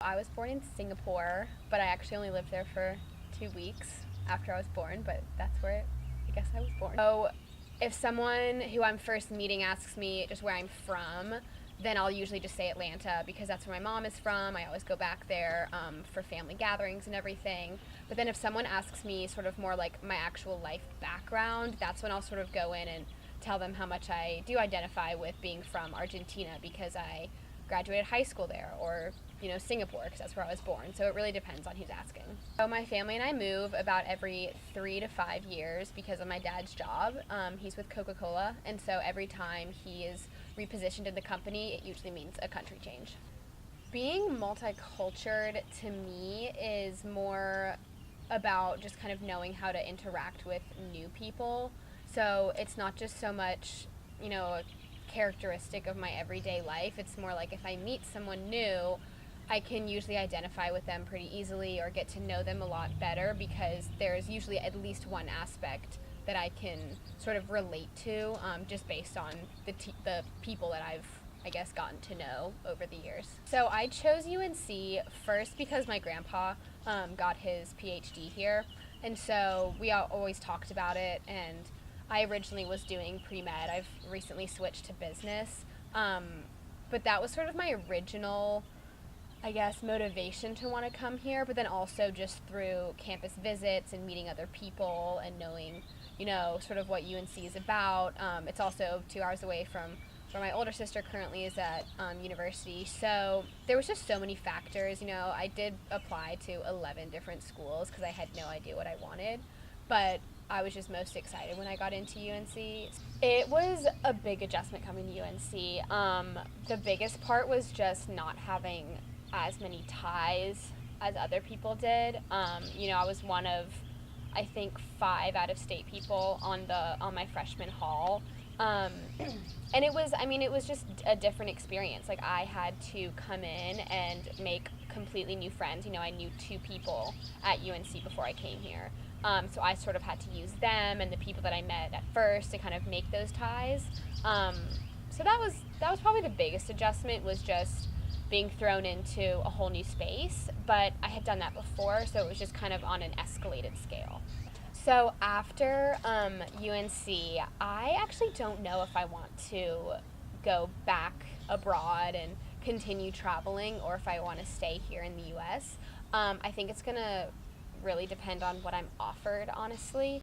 I was born in Singapore, but I actually only lived there for 2 weeks after I was born, but that's where I guess I was born. So if someone who I'm first meeting asks me just where I'm from, then I'll usually just say Atlanta because that's where my mom is from. I always go back there for family gatherings and everything. But then if someone asks me sort of more like my actual life background, that's when I'll sort of go in and tell them how much I do identify with being from Argentina because I graduated high school there, or Singapore because that's where I was born. So it really depends on who's asking. So my family and I move about every 3 to 5 years because of my dad's job. He's with Coca-Cola, and so every time he is repositioned in the company, it usually means a country change. Being multicultural to me is more about just kind of knowing how to interact with new people. So it's not just so much, a characteristic of my everyday life. It's more like if I meet someone new, I can usually identify with them pretty easily or get to know them a lot better because there's usually at least one aspect that I can sort of relate to just based on the people that I've, I guess, gotten to know over the years. So I chose UNC first because my grandpa got his PhD here, and so we always talked about it, and I originally was doing pre-med. I've recently switched to business, but that was sort of my original, I guess, motivation to want to come here, but then also just through campus visits and meeting other people and knowing, sort of what UNC is about. It's also 2 hours away from where my older sister currently is at university. So there was just so many factors. I did apply to 11 different schools because I had no idea what I wanted, but I was just most excited when I got into UNC. It was a big adjustment coming to UNC. The biggest part was just not having as many ties as other people did. I was one of, I think, 5 out-of-state people on my freshman hall. And it was just a different experience. Like, I had to come in and make completely new friends. I knew 2 people at UNC before I came here. So I sort of had to use them and the people that I met at first to kind of make those ties. So that was probably the biggest adjustment, was just being thrown into a whole new space. But I had done that before, so it was just kind of on an escalated scale. So after UNC, I actually don't know if I want to go back abroad and continue traveling or if I want to stay here in the U.S. I think it's going to really depend on what I'm offered, honestly.